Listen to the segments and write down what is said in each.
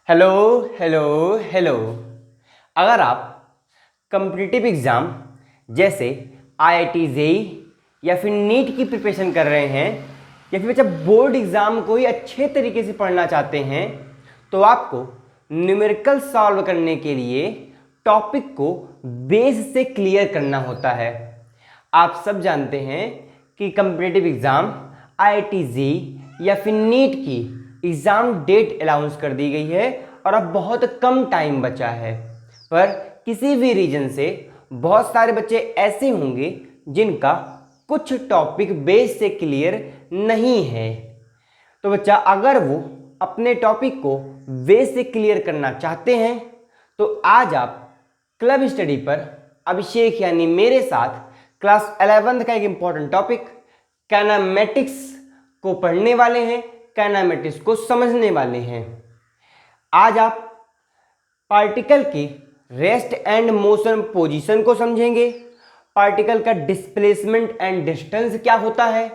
Hello hello hello. अगर आप competitive exam जैसे आईआईटी जेई या फिर नीट की प्रिपरेशन कर रहे हैं या फिर जब बोर्ड एग्ज़ाम को ही अच्छे तरीके से पढ़ना चाहते हैं तो आपको न्यूमेरिकल सॉल्व करने के लिए टॉपिक को बेस से क्लियर करना होता है। आप सब जानते हैं कि कम्पिटिटिव एग्ज़ाम आईआईटी जेई या फिर नीट की एग्ज़ाम डेट अनाउंस कर दी गई है और अब बहुत कम टाइम बचा है। पर किसी भी रीजन से बहुत सारे बच्चे ऐसे होंगे जिनका कुछ टॉपिक बेस से क्लियर नहीं है। तो बच्चा अगर वो अपने टॉपिक को बेस से क्लियर करना चाहते हैं तो आज आप क्लब स्टडी पर अभिषेक यानी मेरे साथ क्लास 11th का एक इंपॉर्टेंट टॉपिक काइनेमेटिक्स को पढ़ने वाले हैं, काइनेमेटिक्स को समझने वाले हैं। आज आप पार्टिकल के रेस्ट एंड मोशन पोजीशन को समझेंगे, पार्टिकल का डिस्प्लेसमेंट एंड डिस्टेंस क्या होता है,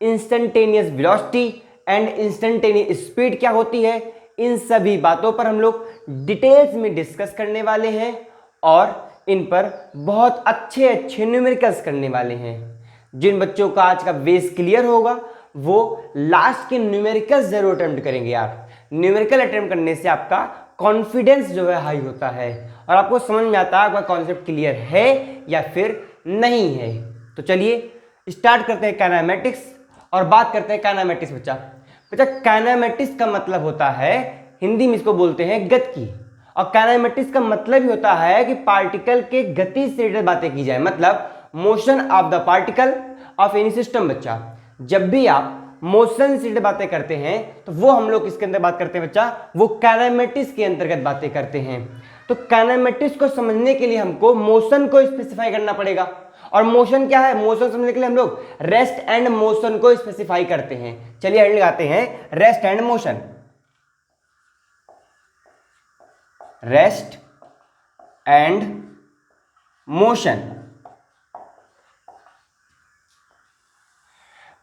instantaneous velocity and instantaneous speed क्या होती है, इन सभी बातों पर हम लोग डिटेल्स में डिस्कस करने वाले हैं और इन पर बहुत अच्छे अच्छे न्यूमेरिकल्स करने वाले हैं। जिन बच्चों का आज का बेस क्लियर होगा वो लास्ट के न्यूमेरिकल जरूर अटेम्प्ट करेंगे यार। न्यूमेरिकल अटेम्प्ट करने से आपका कॉन्फिडेंस जो है हाई होता है और आपको समझ में आता है आपका कॉन्सेप्ट क्लियर है या फिर नहीं है। तो चलिए स्टार्ट करते हैं काइनेमेटिक्स और बात करते हैं काइनेमेटिक्स। बच्चा काइनेमेटिक्स का मतलब होता है, हिंदी में इसको बोलते हैं गति, और काइनेमेटिक्स का मतलब ही होता है कि पार्टिकल के गति से रिलेटेड बातें की जाए, मतलब motion of the particle of any system. बच्चा जब भी आप मोशन से रिलेटेड बातें करते हैं तो वो हम लोग किसके अंदर बात करते हैं बच्चा, वो काइनेमेटिक्स के अंतर्गत बातें करते हैं। तो काइनेमेटिक्स को समझने के लिए हमको मोशन को स्पेसिफाई करना पड़ेगा। और मोशन क्या है, मोशन समझने के लिए हम लोग रेस्ट एंड मोशन को स्पेसिफाई करते हैं। चलिए हेड लगाते हैं rest and motion. Rest and motion.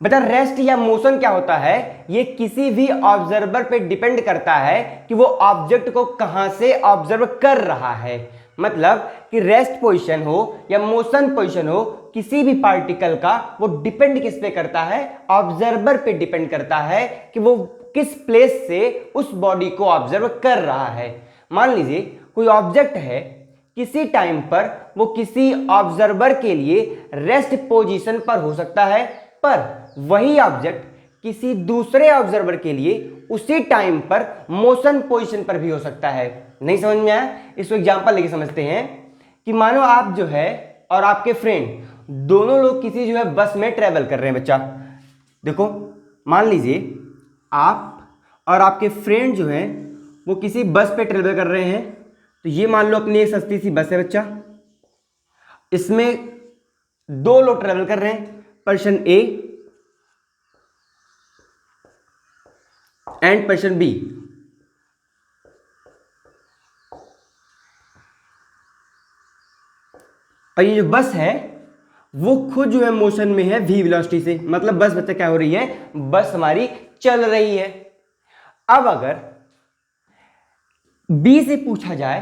बता रेस्ट या मोशन क्या होता है, ये किसी भी ऑब्जर्वर पे डिपेंड करता है कि वो ऑब्जेक्ट को कहां से ऑब्जर्व कर रहा है। मतलब कि रेस्ट पोजीशन हो या मोशन पोजीशन हो किसी भी पार्टिकल का, वो डिपेंड किस पे करता है, ऑब्जर्वर पे डिपेंड करता है कि वो किस प्लेस से उस बॉडी को ऑब्जर्व कर रहा है। मान लीजिए कोई ऑब्जेक्ट है, किसी टाइम पर वो किसी ऑब्जर्वर के लिए रेस्ट पोजीशन पर हो सकता है, पर वही ऑब्जेक्ट किसी दूसरे ऑब्जर्वर के लिए उसी टाइम पर मोशन पोजीशन पर भी हो सकता है। नहीं समझ में आया, इसको एग्जांपल लेके समझते हैं कि मानो आप जो है और आपके फ्रेंड दोनों लोग किसी जो है बस में ट्रेवल कर रहे हैं। बच्चा देखो, मान लीजिए आप और आपके फ्रेंड जो है वो किसी बस पे ट्रेवल कर रहे हैं। तो ये मान लो अपनी एक सस्ती सी बस है बच्चा, इसमें दो लोग ट्रेवल कर रहे हैं, person A and person B. और ये जो बस है वो खुद जो है मोशन में है v वेलोसिटी से, मतलब बस बच्चा क्या हो रही है, बस हमारी चल रही है। अब अगर बी से पूछा जाए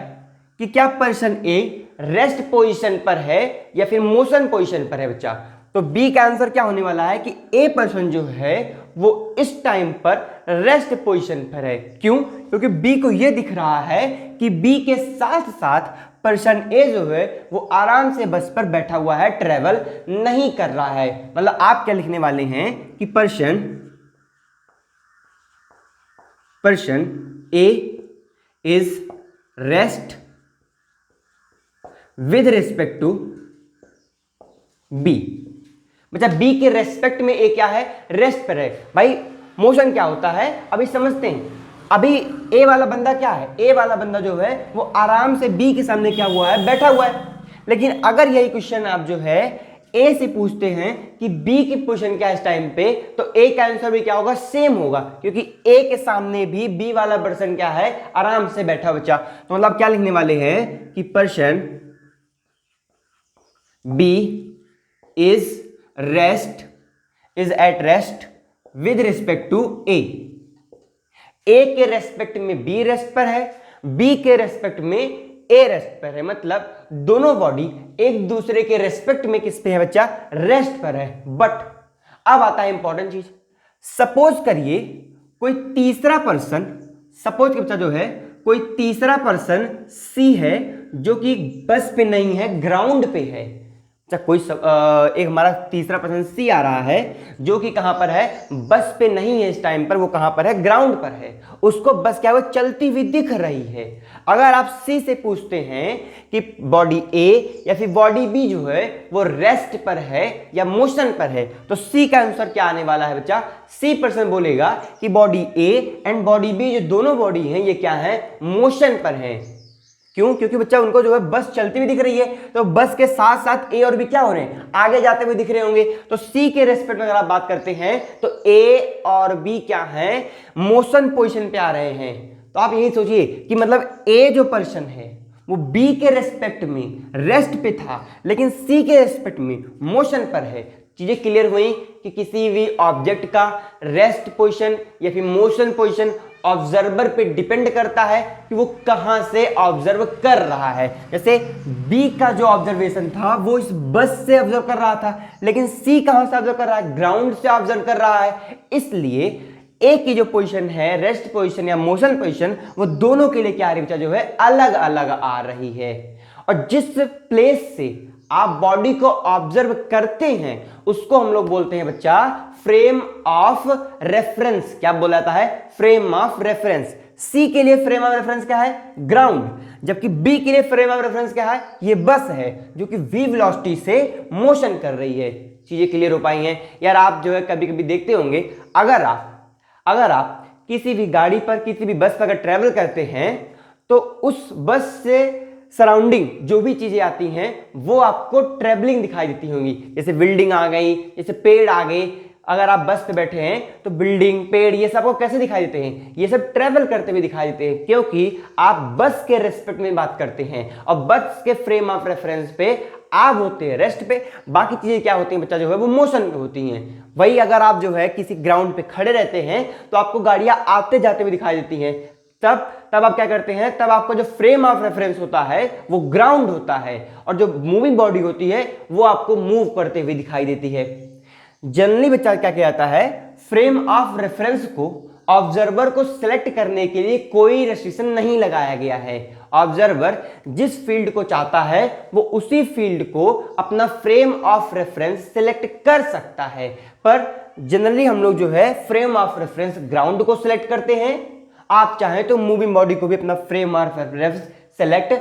कि क्या पर्सन ए रेस्ट पोजीशन पर है या फिर मोशन पोजीशन पर है बच्चा, तो बी का आंसर क्या होने वाला है कि ए पर्सन जो है वो इस टाइम पर रेस्ट पोजीशन पर है। क्यों? क्योंकि बी को ये दिख रहा है कि बी के साथ साथ पर्सन ए जो है वो आराम से बस पर बैठा हुआ है, ट्रेवल नहीं कर रहा है। मतलब आप क्या लिखने वाले हैं कि person A is rest with respect to B. बच्चा बी के रेस्पेक्ट में ए क्या है, रेस्ट पर है। भाई मोशन क्या होता है अभी समझते हैं। अभी ए वाला बंदा क्या है, ए वाला बंदा जो है वो आराम से बी के सामने क्या हुआ है, बैठा हुआ है। लेकिन अगर यही क्वेश्चन आप जो है ए से पूछते हैं कि बी की पोजीशन क्या है इस टाइम पे, तो ए का आंसर भी क्या होगा, सेम होगा, क्योंकि ए के सामने भी बी वाला पर्सन क्या है, आराम से बैठा बच्चा। तो मतलब क्या लिखने वाले हैं कि person B is at rest with respect to A. A के रेस्पेक्ट में बी रेस्ट पर है, बी के रेस्पेक्ट में ए रेस्ट पर है, मतलब दोनों बॉडी एक दूसरे के रेस्पेक्ट में किस पे है बच्चा, रेस्ट पर है। बट अब आता है इंपॉर्टेंट चीज, सपोज करिए कोई तीसरा पर्सन, सपोज कि बच्चा जो है कोई तीसरा पर्सन सी है जो कि बस पे नहीं है, ग्राउंड पे है। अच्छा कोई एक हमारा तीसरा पर्सन सी आ रहा है जो कि कहां पर है, बस पे नहीं है इस टाइम पर, वो कहां पर है, ग्राउंड पर है। उसको बस क्या वो चलती हुई दिख रही है। अगर आप सी से पूछते हैं कि बॉडी ए या फिर बॉडी बी जो है वो रेस्ट पर है या मोशन पर है, तो सी का आंसर क्या आने वाला है बच्चा, सी पर्सन बोलेगा कि body A and body B जो दोनों बॉडी हैं ये क्या है, मोशन पर है। क्यों, क्योंकि बच्चा उनको जो है बस चलती हुई दिख रही है, तो बस के साथ साथ ए और बी क्या हो रहे हैं, आगे जाते हुए दिख रहे होंगे। तो सी के रेस्पेक्ट में अगर आप बात करते हैं तो ए और बी क्या है, मोशन पोजीशन पे आ रहे हैं। तो आप यही सोचिए कि मतलब ए जो पर्सन है वो बी के रेस्पेक्ट में रेस्ट पे था, लेकिन सी के रेस्पेक्ट में मोशन पर है। चीजें क्लियर हुई कि किसी भी ऑब्जेक्ट का रेस्ट पोजीशन या फिर मोशन पोजीशन ऑब्जर्वर पे डिपेंड करता है कि वो कहां से ऑब्जर्व कर रहा है। जैसे बी का जो ऑब्जर्वेशन था वो इस बस से ऑब्जर्व कर रहा था, लेकिन सी कहां से ऑब्जर्व कर रहा है, ग्राउंड से ऑब्जर्व कर रहा है। इसलिए ए की जो पोजीशन है, रेस्ट पोजीशन या मोशन पोजीशन, वो दोनों के लिए क्या आ रही है जो है, अलग अलग आ रही है। और जिस प्लेस से आप बॉडी को ऑब्जर्व करते हैं उसको हम लोग बोलते हैं बच्चा फ्रेम ऑफ रेफरेंस। क्या बोला जाता है, फ्रेम ऑफ रेफरेंस। सी के लिए फ्रेम ऑफ रेफरेंस क्या है, ग्राउंड, जबकि बी के लिए फ्रेम ऑफ रेफरेंस क्या है, ये बस है जो कि वी वेलोसिटी से मोशन कर रही है। चीजें क्लियर हो पाई हैं यार। आप जो है कभी कभी देखते होंगे, अगर आप किसी भी गाड़ी पर, किसी भी बस पर अगर ट्रेवल करते हैं तो उस बस से सराउंडिंग जो भी चीजें आती हैं वो आपको ट्रेवलिंग दिखाई देती होंगी। जैसे बिल्डिंग आ गई, जैसे पेड़ आ गए। अगर आप बस पे बैठे हैं तो बिल्डिंग, पेड़, ये सब आपको कैसे दिखाई देते हैं, ये सब ट्रेवल करते हुए दिखाई देते हैं, क्योंकि आप बस के रेस्पेक्ट में बात करते हैं और बस के फ्रेम ऑफ रेफरेंस पे आप होते हैं रेस्ट पे। बाकी चीजें क्या होती हैं बच्चा जो है वो मोशन पे होती हैं। वही अगर आप जो है किसी ग्राउंड पे खड़े रहते हैं तो आपको गाड़ियां आते जाते हुए दिखाई देती हैं। तब आप क्या करते हैं, तब आपका जो फ्रेम ऑफ रेफरेंस होता है वो ग्राउंड होता है, और जो मूविंग बॉडी होती है वो आपको मूव करते हुए दिखाई देती है। जनरली बच्चा क्या किया जाता है, फ्रेम ऑफ रेफरेंस को ऑब्जर्वर को सिलेक्ट करने के लिए कोई रेस्ट्रिक्शन नहीं लगाया गया है। ऑब्जर्वर जिस फील्ड को चाहता है वो उसी फील्ड को अपना फ्रेम ऑफ रेफरेंस सिलेक्ट कर सकता है। पर जनरली हम लोग जो है फ्रेम ऑफ रेफरेंस ग्राउंड को सिलेक्ट करते हैं। आप चाहें तो मूविंग बॉडी को भी अपना फ्रेम ऑफ रेफरेंस सेलेक्ट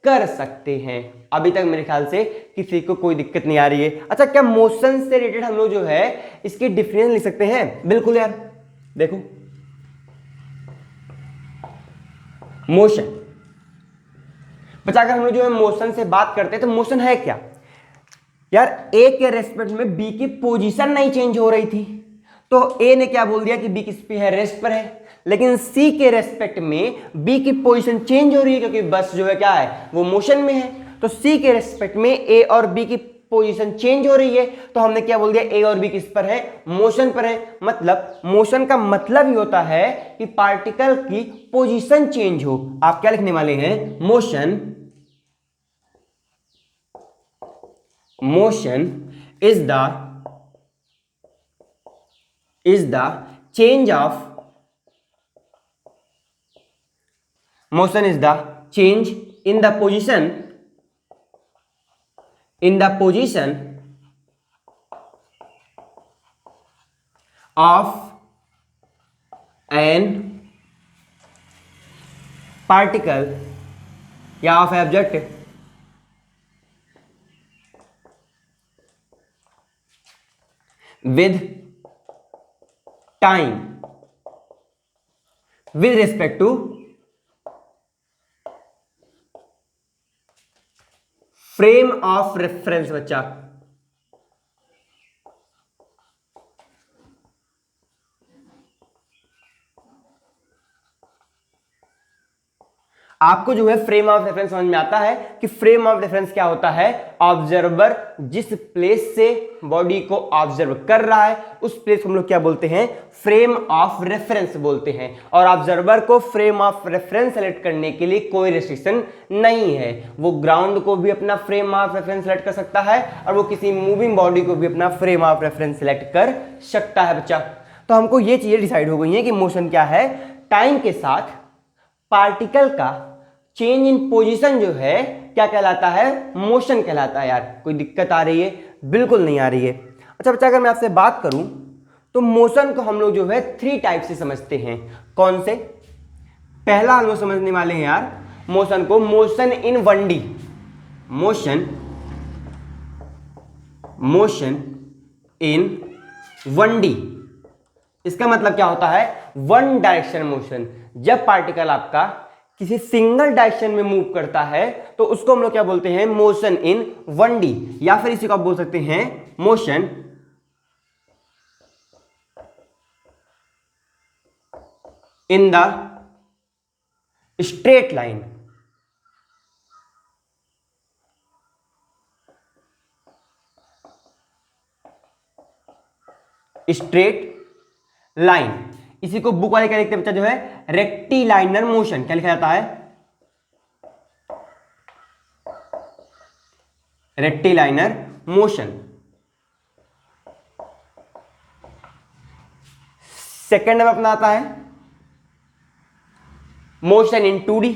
कर सकते हैं। अभी तक मेरे ख्याल से किसी को कोई दिक्कत नहीं आ रही है। अच्छा, क्या मोशन से रिलेटेड हम लोग जो है इसकी डिफरेंस लिख सकते हैं? बिल्कुल यार, देखो मोशन, बच्चा अगर हम लोग जो है मोशन से बात करते हैं तो मोशन है क्या यार, ए के रेस्पेक्ट में बी की पोजीशन नहीं चेंज हो रही थी, तो ए ने क्या बोल दिया कि बी किस पे है, रेस्ट पर है। लेकिन सी के रेस्पेक्ट में बी की पोजीशन चेंज हो रही है क्योंकि बस जो है क्या है, वो मोशन में है। तो सी के रेस्पेक्ट में ए और बी की पोजीशन चेंज हो रही है, तो हमने क्या बोल दिया, ए और बी किस पर है, मोशन पर है। मतलब मोशन का मतलब ही होता है कि पार्टिकल की पोजीशन चेंज हो। आप क्या लिखने वाले हैं, motion is the change of, motion is the change in the position of an particle या of object with time with respect to frame of reference. बच्चा आपको जो है फ्रेम ऑफ रेफरेंस समझ में आता है कि फ्रेम ऑफ रेफरेंस क्या होता है? ऑब्जर्वर जिस प्लेस से बॉडी को ऑब्जर्व कर रहा है उस प्लेस को हम लोग क्या बोलते हैं? फ्रेम ऑफ रेफरेंस बोलते हैं। और ऑब्जर्वर को फ्रेम ऑफ रेफरेंस सेलेक्ट करने के लिए कोई रेस्ट्रिक्शन नहीं है। वो ग्राउंड को भी अपना फ्रेम ऑफ रेफरेंस सेलेक्ट कर सकता है और वो किसी मूविंग बॉडी को भी अपना फ्रेम ऑफ रेफरेंस सेलेक्ट कर सकता है बच्चा। तो हमको ये चीजें डिसाइड हो गई हैं कि मोशन क्या है। टाइम के साथ पार्टिकल का चेंज इन पोजीशन जो है क्या कहलाता है? मोशन कहलाता है। यार कोई दिक्कत आ रही है? बिल्कुल नहीं आ रही है। अच्छा बच्चा, अगर मैं आपसे बात करूं तो मोशन को हम लोग जो है 3 टाइप से समझते हैं। कौन से? पहला हम लोग समझने वाले हैं यार मोशन को motion in 1D। Motion in 1D, इसका मतलब क्या होता है? One direction motion. जब पार्टिकल आपका किसी सिंगल डायरेक्शन में मूव करता है तो उसको हम लोग क्या बोलते हैं? Motion in 1D। या फिर इसी को आप बोल सकते हैं motion in the straight line. Straight line, इसी को बुक वाले क्या लिखते हैं बच्चा? जो है रेक्टिलाइनर मोशन। क्या लिखा जाता है? रेक्टिलाइनर मोशन। सेकेंड में अपना आता है motion in 2D।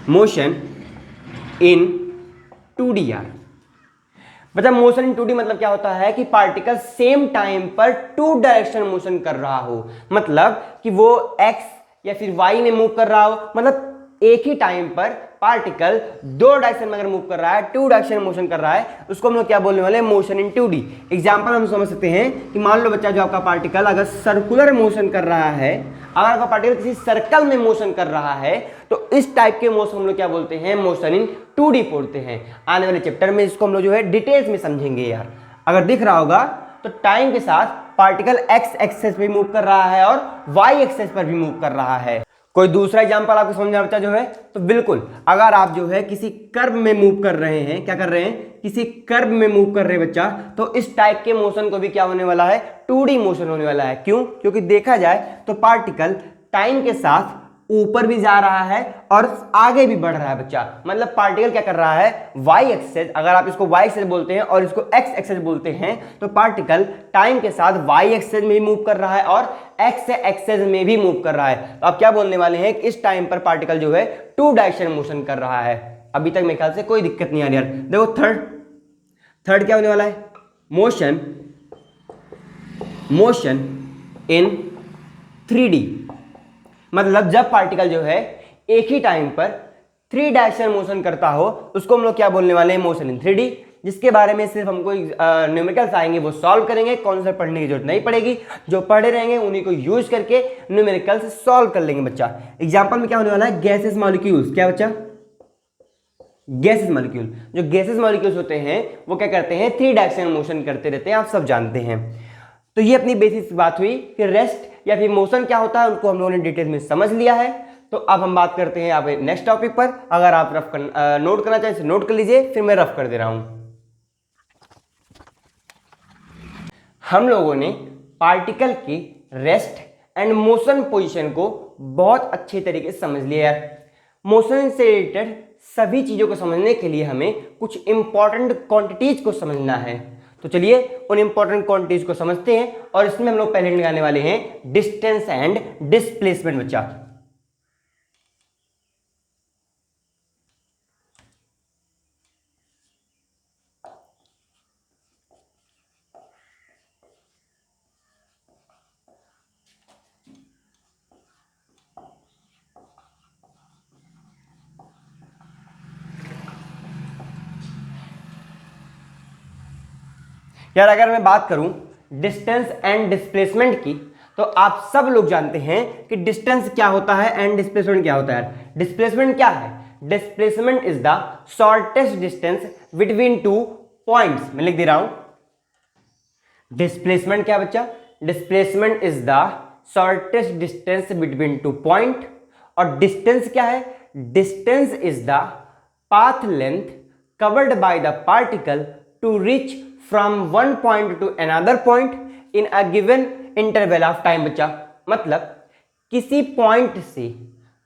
Motion in 2D यार बच्चा, मोशन इन 2D मतलब क्या होता है कि पार्टिकल सेम टाइम पर 2 डायरेक्शन मोशन कर रहा हो। मतलब कि वो एक्स या फिर वाई में मूव कर रहा हो, मतलब एक ही टाइम पर पार्टिकल 2 डायरेक्शन में अगर मूव कर रहा है, 2 डायरेक्शन मोशन कर रहा है, उसको हम लोग क्या बोलने वाले हैं? Motion in 2D। एग्जाम्पल हम समझ सकते हैं कि मान लो बच्चा, जो आपका पार्टिकल अगर सर्कुलर मोशन कर रहा है, अगर आपका पार्टिकल किसी सर्कल में मोशन कर रहा है तो इस टाइप के मोशन हम लोग क्या बोलते हैं? मोशन इन 2D बोलते हैं। आने वाले चैप्टर में इसको हम लोग जो है डिटेल्स में समझेंगे यार। अगर दिख रहा होगा तो टाइम के साथ पार्टिकल एक्स एक्सेस पे मूव कर रहा है और वाई एक्सेस पर भी मूव कर रहा है। कोई दूसरा एग्जांपल आपको समझ में आता जो है तो बिल्कुल, अगर आप जो है किसी कर्व में मूव कर रहे हैं, क्या कर रहे हैं? किसी कर्व में मूव कर रहे हैं बच्चा, तो इस टाइप के मोशन को भी क्या होने वाला है? 2D मोशन होने वाला है। क्यों? क्योंकि देखा जाए तो पार्टिकल टाइम के साथ ऊपर भी जा रहा है और आगे भी बढ़ रहा है बच्चा। मतलब पार्टिकल क्या कर रहा है? वाई एक्सेस, अगर आप इसको वाई एक्सेस बोलते हैं और इसको एक्स एक्सेस बोलते हैं, तो पार्टिकल टाइम के साथ वाई एक्सेस में भी मूव कर रहा है और एक्स एक्सेस में भी मूव कर रहा है। तो आप क्या बोलने वाले हैं कि इस टाइम पर पार्टिकल जो है 2 डायरेक्शन मोशन कर रहा है। अभी तक मेरे ख्याल से कोई दिक्कत नहीं आ रही यार। देखो थर्ड क्या होने वाला है? Motion in 3D। मतलब जब पार्टिकल जो है एक ही टाइम पर 3 डायरेक्शन मोशन करता हो उसको हम लोग क्या बोलने वाले हैं? Motion in 3D। जिसके बारे में सिर्फ हमको न्यूमेरिकल्स आएंगे वो सॉल्व करेंगे, कॉन्सेप्ट पढ़ने की जरूरत नहीं पड़ेगी। जो पढ़े रहेंगे उन्हीं को यूज करके न्यूमेरिकल्स सॉल्व कर लेंगे बच्चा। एग्जाम्पल में क्या होने वाला है? Gases molecules. क्या बच्चा? Gases molecule. जो गैसेस मॉलिक्यूल्स होते हैं वो क्या करते हैं? 3 डायरेक्शन मोशन करते रहते हैं, आप सब जानते हैं। तो ये अपनी बेसिक बात हुई कि रेस्ट या फिर मोशन क्या होता है, उनको हम लोगों ने डिटेल में समझ लिया है। तो अब हम बात करते हैं आप नेक्स्ट टॉपिक पर। अगर आप नोट करना चाहें तो नोट कर लीजिए, फिर मैं रफ कर दे रहा हूं। हम लोगों ने पार्टिकल की रेस्ट एंड मोशन पोजीशन को बहुत अच्छे तरीके से समझ लिया है। मोशन से रिलेटेड सभी चीजों को समझने के लिए हमें कुछ इंपॉर्टेंट क्वांटिटीज को समझना है। तो चलिए उन इंपॉर्टेंट क्वांटिटीज को समझते हैं और इसमें हम लोग पहले निकालने वाले हैं डिस्टेंस एंड डिस्प्लेसमेंट बच्चा। यार अगर मैं बात करूं डिस्टेंस एंड डिस्प्लेसमेंट की, तो आप सब लोग जानते हैं कि डिस्टेंस क्या होता है एंड डिस्प्लेसमेंट क्या होता है। डिस्प्लेसमेंट क्या है? Displacement is the shortest distance between 2 points. मैं लिख दे रहा हूं, डिस्प्लेसमेंट क्या बच्चा? Displacement is the shortest distance between two point. और डिस्टेंस क्या है? Distance is the path length covered by the particle to reach from one point to another point in a given interval of time. बच्चा मतलब किसी point से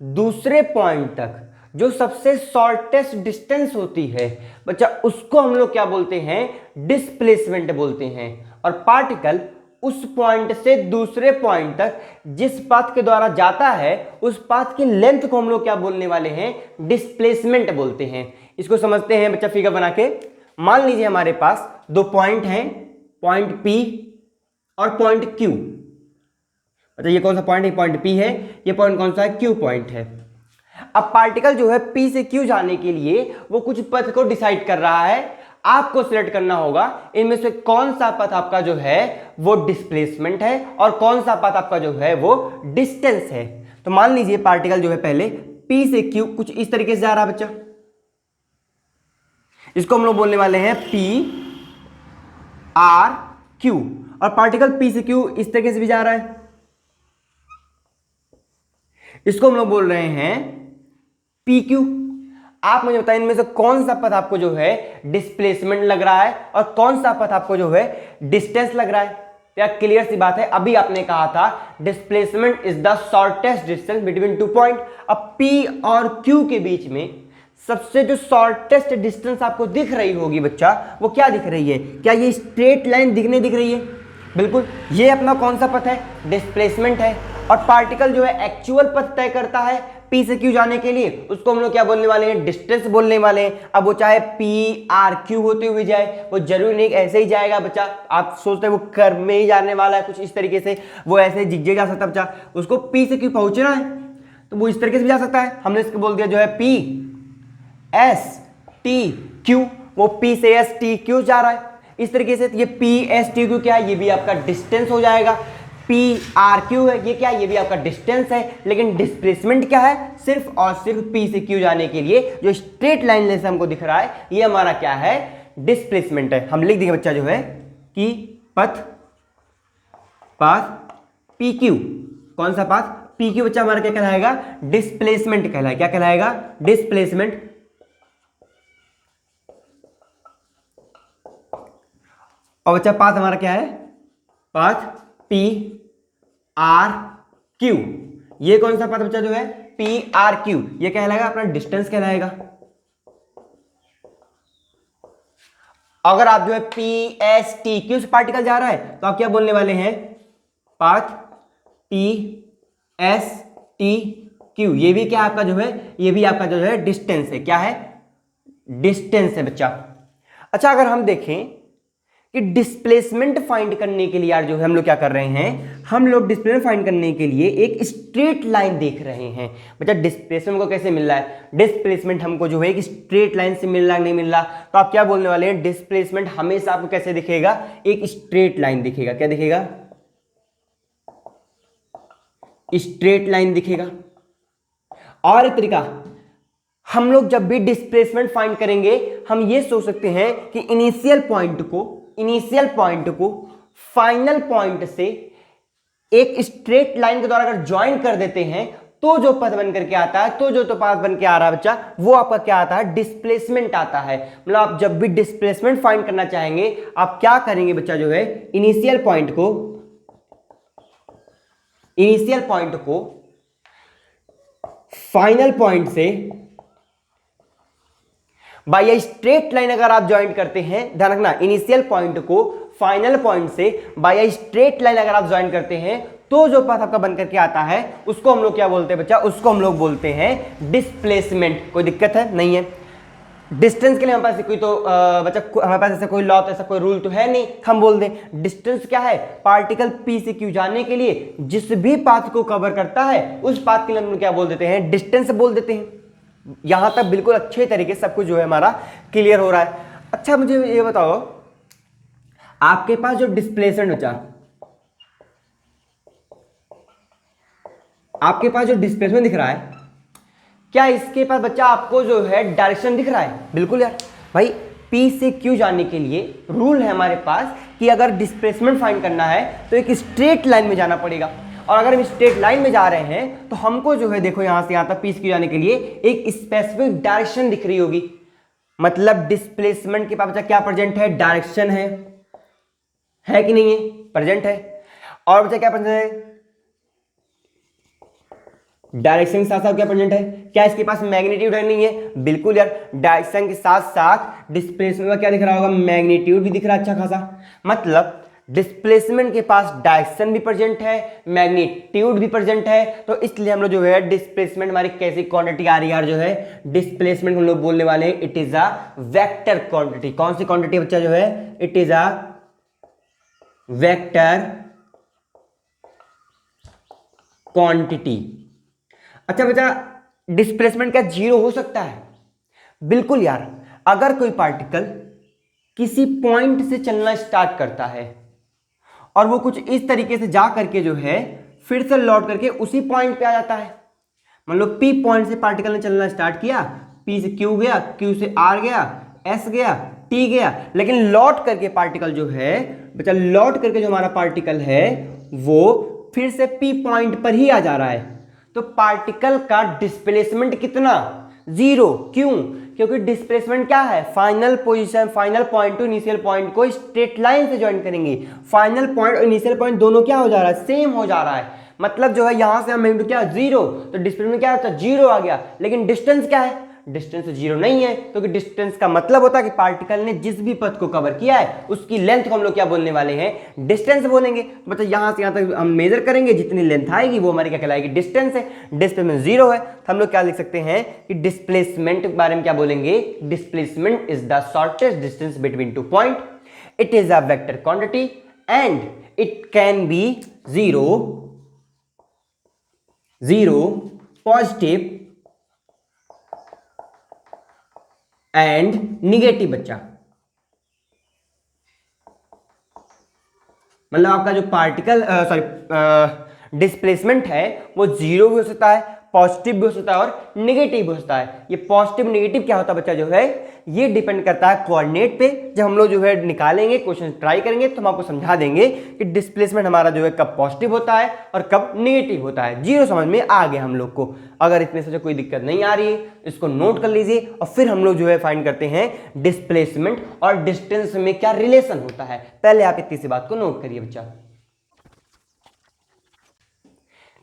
दूसरे point तक जो सबसे शॉर्टेस्ट डिस्टेंस होती है बच्चा, उसको हम लोग क्या बोलते हैं? डिस्प्लेसमेंट बोलते हैं। और पार्टिकल उस पॉइंट से दूसरे पॉइंट तक जिस पाथ के द्वारा जाता है उस पाथ की लेंथ को हम लोग क्या बोलने वाले हैं? डिस्प्लेसमेंट बोलते हैं। इसको समझते हैं बच्चा फिगर बना के। मान लीजिए हमारे पास दो पॉइंट हैं, पॉइंट P और पॉइंट Q। मतलब ये कौन सा पॉइंट है? पॉइंट P है। ये पॉइंट कौन सा है? Q पॉइंट है। अब पार्टिकल जो है P से Q जाने के लिए वो कुछ पथ को डिसाइड कर रहा है। आपको सिलेक्ट करना होगा इनमें से कौन सा पथ आपका जो है वो डिस्प्लेसमेंट है और कौन सा पथ आपका जो है वो डिस्टेंस है। तो मान लीजिए पार्टिकल जो है पहले P से Q कुछ इस तरीके से जा रहा है बच्चा। इसको हम लोग बोलने वाले हैं P R Q। और पार्टिकल P से Q इस तरीके से भी जा रहा है, इसको हम लोग बोल रहे हैं PQ। आप मुझे बताएं इनमें से कौन सा पथ आपको जो है डिस्प्लेसमेंट लग रहा है और कौन सा पथ आपको जो है डिस्टेंस लग रहा है। क्या क्लियर सी बात है? अभी आपने कहा था displacement is the shortest distance between two point. अब P और Q के बीच में सबसे जो शॉर्टेस्ट डिस्टेंस आपको दिख रही होगी बच्चा, वो क्या दिख रही है? क्या ये स्ट्रेट लाइन दिख रही है? बिल्कुल। ये अपना कौन सा पथ है? डिस्प्लेसमेंट है। और पार्टिकल जो है एक्चुअल पथ तय करता है P से Q जाने के लिए, उसको हम लोग क्या बोलने वाले हैं? डिस्टेंस बोलने वाले हैं। अब वो चाहे P R Q होते हुए जाए, वो जरूरी नहीं ऐसे ही जाएगा बच्चा। आप सोचते हैं वो कर्व में ही जाने वाला है कुछ इस तरीके से, वो ऐसे जिगजे जा सकता है बच्चा। उसको P से Q पहुंचना है तो वो इस तरीके से भी जा सकता है। हमने इसको बोल दिया जो है P S T Q, वो P से S T Q जा रहा है इस तरीके से। ये P S T Q क्या है? ये भी आपका डिस्टेंस हो जाएगा। P R Q है, ये क्या है? ये भी आपका डिस्टेंस है। लेकिन डिस्प्लेसमेंट क्या है? सिर्फ और सिर्फ P से Q जाने के लिए जो स्ट्रेट लाइन जैसे हमको दिख रहा है, ये हमारा क्या है? डिस्प्लेसमेंट है। हम लिख देंगे बच्चा जो है कि पथ PQ। कौन सा पाथ? PQ बच्चा हमारा क्या कहलाएगा? डिस्प्लेसमेंट कहलाएगा। क्या कहलाएगा? डिस्प्लेसमेंट। और बच्चा पाथ हमारा क्या है? Path P R Q। ये कौन सा पाथ बच्चा जो है? P R Q। ये कहलाएगा अपना डिस्टेंस कहलाएगा। अगर आप जो है P S T Q से पार्टिकल जा रहा है तो आप क्या बोलने वाले हैं? Path P S T Q। ये भी क्या आपका जो है? ये भी आपका जो है डिस्टेंस है। क्या है? डिस्टेंस है बच्चा। अच्छा, अगर हम देखें कि डिस्प्लेसमेंट फाइंड करने के लिए यार जो है हम लोग क्या कर रहे हैं? हम लोग डिस्प्लेसमेंट फाइंड करने के लिए एक स्ट्रेट लाइन देख रहे हैं बच्चा। डिस्प्लेसमेंट को कैसे मिल रहा है? डिस्प्लेसमेंट हमको जो है एक स्ट्रेट लाइन से मिल रहा नहीं मिल रहा, तो आप क्या बोलने वाले हैं? डिस्प्लेसमेंट हमेशा आपको कैसे दिखेगा? एक स्ट्रेट लाइन दिखेगा। क्या दिखेगा? स्ट्रेट लाइन दिखेगा। और एक तरीका, हम लोग जब भी डिस्प्लेसमेंट फाइंड करेंगे हम ये सोच सकते हैं कि इनिशियल पॉइंट को फाइनल पॉइंट से एक स्ट्रेट लाइन के द्वारा अगर ज्वाइन कर देते हैं तो जो पथ बन करके आता है, तो जो तो पाथ बन के आ रहा है बच्चा, वो आपका क्या आता है? डिस्प्लेसमेंट आता है। मतलब आप जब भी डिस्प्लेसमेंट फाइंड करना चाहेंगे आप क्या करेंगे बच्चा जो है? इनिशियल पॉइंट को फाइनल पॉइंट से बाय ए स्ट्रेट लाइन अगर आप ज्वाइन करते हैं, ध्यान रखना, इनिशियल पॉइंट को फाइनल पॉइंट से बाय ए स्ट्रेट लाइन अगर आप ज्वाइन करते हैं तो जो पाथ आपका बन करके आता है उसको हम लोग क्या बोलते हैं बच्चा? उसको हम लोग बोलते हैं डिस्प्लेसमेंट। कोई दिक्कत है? नहीं है। डिस्टेंस के लिए हमारे पास कोई तो बच्चा हमारे पास ऐसा कोई लॉ तो ऐसा कोई रूल तो है नहीं हम बोल दें। डिस्टेंस क्या है? पार्टिकल P से Q जाने के लिए जिस भी पाथ को कवर करता है उस पाथ के लिए हम क्या बोल देते हैं? डिस्टेंस बोल देते हैं। यहां तक बिल्कुल अच्छे तरीके से सब कुछ जो है हमारा क्लियर हो रहा है। अच्छा, मुझे ये बताओ, आपके पास जो डिस्प्लेसमेंट बचा, आपके पास जो डिस्प्लेसमेंट दिख रहा है, क्या इसके पास बच्चा आपको जो है डायरेक्शन दिख रहा है? बिल्कुल यार भाई, P से Q जाने के लिए रूल है हमारे पास कि अगर डिस्प्लेसमेंट फाइंड करना है तो एक स्ट्रेट लाइन में जाना पड़ेगा। और अगर हम स्ट्रेट लाइन में जा रहे हैं तो हमको जो है देखो यहां से यहां तक पी क्यू जाने के लिए एक स्पेसिफिक डायरेक्शन दिख रही होगी, मतलब डिस्प्लेसमेंट के पास बच्चा क्या प्रेजेंट है, डायरेक्शन है कि नहीं है, प्रेजेंट है। और बच्चा क्या प्रेजेंट है, डायरेक्शन के साथ साथ क्या प्रेजेंट है, क्या इसके पास मैग्नीट्यूड है, नहीं है, बिल्कुल यार, डायरेक्शन के साथ साथ डिस्प्लेसमेंट में क्या दिख रहा होगा, मैग्नीट्यूड भी दिख रहा है अच्छा खासा। मतलब डिस्प्लेसमेंट के पास डायरेक्शन भी प्रेजेंट है, मैग्नीट्यूड भी प्रेजेंट है, तो इसलिए हम लोग जो है डिस्प्लेसमेंट हमारी कैसी क्वांटिटी आ रही है यार, जो है डिस्प्लेसमेंट हम लोग बोलने वाले हैं it is a vector quantity. कौन सी क्वांटिटी बच्चा जो है, it is a vector quantity. अच्छा बच्चा, डिस्प्लेसमेंट क्या जीरो हो सकता है? बिल्कुल यार, अगर कोई पार्टिकल किसी पॉइंट से चलना स्टार्ट करता है और वो कुछ इस तरीके से जा करके जो है फिर से लौट करके उसी पॉइंट पे आ जाता है, मान लो पी पॉइंट से पार्टिकल ने चलना स्टार्ट किया, पी से क्यू गया, क्यू से आर गया, एस गया, टी गया, लेकिन लौट करके पार्टिकल जो है बच्चा, लौट करके जो हमारा पार्टिकल है वो फिर से पी पॉइंट पर ही आ जा रहा है, तो पार्टिकल का डिस्प्लेसमेंट कितना, जीरो। क्यों? क्योंकि डिस्प्लेसमेंट क्या है, final position, final point two initial point को स्ट्रेट लाइन से ज्वाइन करेंगे, फाइनल पॉइंट और इनिशियल पॉइंट दोनों क्या हो जा रहा है, सेम हो जा रहा है, मतलब जो है यहां से हम मैग्नीट्यूड क्या, जीरो, तो डिस्प्लेसमेंट क्या होता है, जीरो आ गया। लेकिन डिस्टेंस क्या है, डिस्टेंस जीरो नहीं है, क्योंकि डिस्टेंस का मतलब होता है कि पार्टिकल ने जिस भी पथ को कवर किया है उसकी लेंथ को हम लोग क्या बोलने वाले हैं, डिस्टेंस बोलेंगे। तो मतलब यहां से यहां तक हम मेजर करेंगे, जितनी लेंथ आएगी वो हमारी क्या कहलाएगी, डिस्टेंस है। डिस्प्लेसमेंट जीरो है तो हम लोग क्या लिख सकते हैं कि डिस्प्लेसमेंट के बारे में क्या बोलेंगे, displacement is the shortest distance between two point, it is a vector quantity and it can be zero, positive and negative. बच्चा मतलब आपका जो पार्टिकल डिस्प्लेसमेंट है वो जीरो भी हो सकता है, पॉजिटिव भी हो सकता है और निगेटिव भी हो सकता है। ये पॉजिटिव निगेटिव क्या होता है बच्चा, जो है ये डिपेंड करता है कोऑर्डिनेट पे। जब हम लोग जो है निकालेंगे, क्वेश्चन ट्राई करेंगे तो हम आपको समझा देंगे कि डिस्प्लेसमेंट हमारा जो है कब पॉजिटिव होता है और कब निगेटिव होता है। जीरो समझ में आ गया हम लोग को। अगर इसमें से कोई दिक्कत नहीं आ रही है इसको नोट कर लीजिए और फिर हम लोग जो है फाइंड करते हैं डिस्प्लेसमेंट और डिस्टेंस में क्या रिलेशन होता है। पहले आप इतनी सी बात को नोट करिए बच्चा।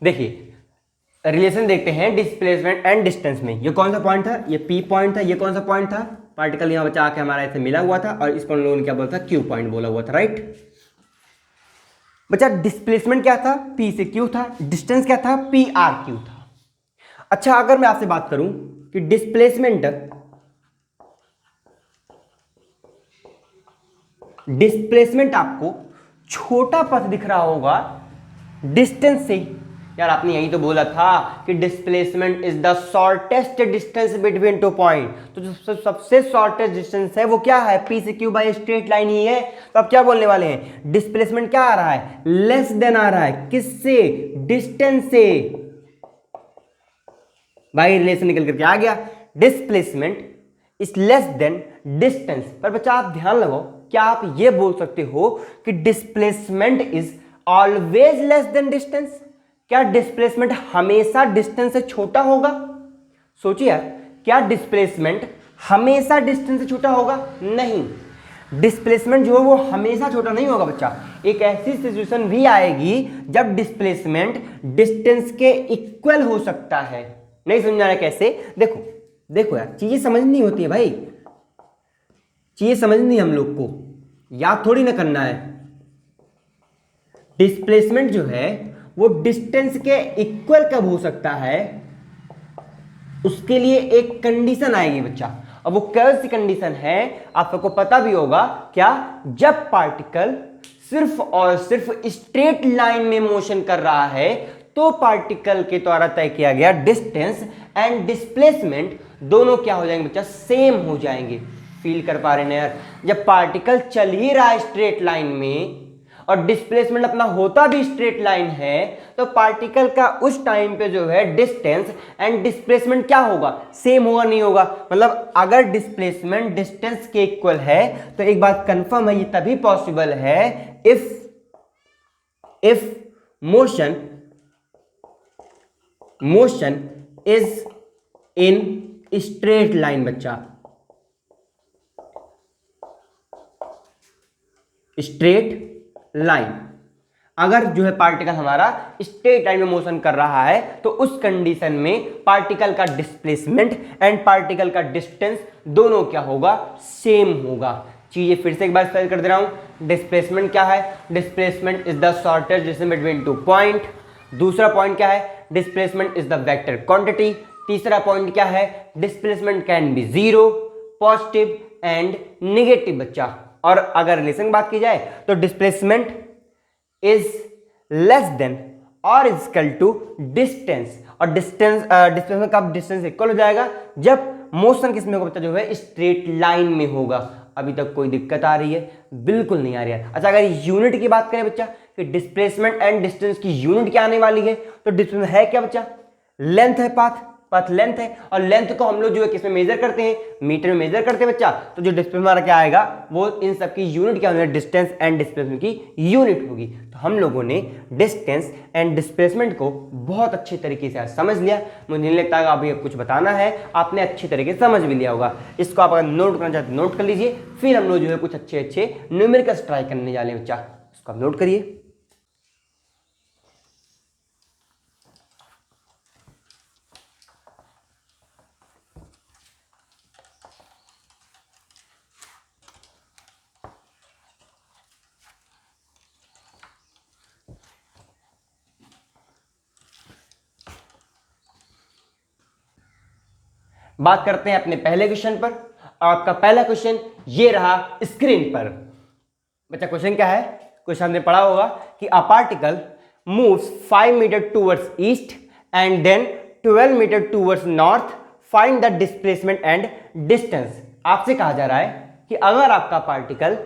देखिए रिलेशन देखते हैं डिस्प्लेसमेंट एंड डिस्टेंस में। ये कौन सा पॉइंट था, ये पी पॉइंट था, ये कौन सा पॉइंट था, पार्टिकल यहां बचा के हमारा ऐसे मिला हुआ था और इस पर लोगों ने क्या बोला था, क्यू पॉइंट बोला हुआ था, राइट। बच्चा डिस्प्लेसमेंट क्या था, पी से क्यू था, डिस्टेंस क्या था, पी आर क्यू था। अच्छा अगर मैं आपसे बात करूं कि डिस्प्लेसमेंट आपको छोटा पथ दिख रहा होगा डिस्टेंस से। यार आपने यही तो बोला था कि displacement is the shortest distance between two point, तो जो सबसे शॉर्टेस्ट डिस्टेंस है वो क्या है, पी से क्यू बाय स्ट्रेट लाइन ही है। तो अब क्या बोलने वाले हैं, डिस्प्लेसमेंट क्या आ रहा है, लेस देन आ रहा है, किससे, डिस्टेंस से। भाई रिलेशन निकल करके आ गया, displacement is less than distance. पर बच्चा आप ध्यान लगाओ, क्या आप ये बोल सकते हो कि displacement is always less than distance? क्या डिस्प्लेसमेंट हमेशा डिस्टेंस से छोटा होगा? सोचिए यार, क्या डिस्प्लेसमेंट हमेशा डिस्टेंस से छोटा होगा? नहीं, डिस्प्लेसमेंट जो है वो हमेशा छोटा नहीं होगा बच्चा। एक ऐसी सिचुएशन भी आएगी जब डिस्प्लेसमेंट डिस्टेंस के इक्वल हो सकता है। नहीं समझ आ रहा कैसे? देखो देखो यार, चीजें समझनी होती है भाई, चीजें समझनी हम लोग को, याद थोड़ी ना करना है। डिस्प्लेसमेंट जो है वो डिस्टेंस के इक्वल कब हो सकता है, उसके लिए एक कंडीशन आएगी बच्चा। अब वो कौन सी कंडीशन है आप सबको पता भी होगा क्या, जब पार्टिकल सिर्फ और सिर्फ स्ट्रेट लाइन में मोशन कर रहा है तो पार्टिकल के द्वारा तय किया गया डिस्टेंस एंड डिस्प्लेसमेंट दोनों क्या हो जाएंगे बच्चा, सेम हो जाएंगे। फील कर पा रहे हैं यार, जब पार्टिकल चल ही रहा है स्ट्रेट लाइन में और डिस्प्लेसमेंट अपना होता भी स्ट्रेट लाइन है, तो पार्टिकल का उस टाइम पे जो है डिस्टेंस एंड डिस्प्लेसमेंट क्या होगा, सेम होगा नहीं होगा। मतलब अगर डिस्प्लेसमेंट डिस्टेंस के इक्वल है तो एक बात कंफर्म है, ये तभी पॉसिबल है if motion motion is in straight line बच्चा, स्ट्रेट लाइन। अगर जो है पार्टिकल हमारा स्ट्रेट लाइन में मोशन कर रहा है तो उस कंडीशन में पार्टिकल का डिस्प्लेसमेंट एंड पार्टिकल का डिस्टेंस दोनों क्या होगा, सेम होगा। चीजें फिर से एक बार स्पेल कर दे रहा हूं। डिस्प्लेसमेंट क्या है, displacement is the shortest distance between two point. दूसरा पॉइंट क्या है, displacement is the vector quantity. तीसरा पॉइंट क्या है, displacement can be zero, positive and negative बच्चा। और अगर रिलेशन की बात की जाए तो डिस्प्लेसमेंट इज लेस देन और इज इक्वल टू डिस्टेंस, और डिस्प्लेसमेंट का डिस्टेंस इक्वल हो जाएगा जब मोशन किसमें होगा बच्चा, जो है स्ट्रेट लाइन में होगा। अभी तक कोई दिक्कत आ रही है? बिल्कुल नहीं आ रही है। अच्छा, अगर यूनिट की बात करें बच्चा कि डिस्प्लेसमेंट एंड डिस्टेंस की यूनिट क्या आने वाली है, तो डिस्प्लेसमेंट है क्या बच्चा, लेंथ है, पाथ लेंथ है। और लेंथ को हम लोग जो है किसमें मेजर करते हैं, मीटर में मेजर करते हैं बच्चा। तो जो डिस्प्लेसमेंट हमारा क्या आएगा, वो इन सब की यूनिट क्या होगी, डिस्टेंस एंड डिस्प्लेसमेंट की यूनिट होगी। तो हम लोगों ने डिस्टेंस एंड डिस्प्लेसमेंट को बहुत अच्छे तरीके से समझ लिया। मुझे नहीं लगता अभी कुछ बताना है, आपने अच्छे तरीके से समझ भी लिया होगा। इसको आप अगर नोट करना चाहते नोट कर लीजिए, फिर हम लोग जो है कुछ अच्छे न्यूमेरिकल्स ट्राई करने जा रहे हैं बच्चा। इसको आप नोट करिए। बात करते हैं अपने पहले क्वेश्चन पर। आपका पहला क्वेश्चन ये रहा स्क्रीन पर बच्चा। क्वेश्चन क्या है, क्वेश्चन हमने पढ़ा होगा कि a particle moves 5 metre towards east and then 12 metre towards north, find the displacement and distance. आपसे कहा जा रहा है कि अगर आपका पार्टिकल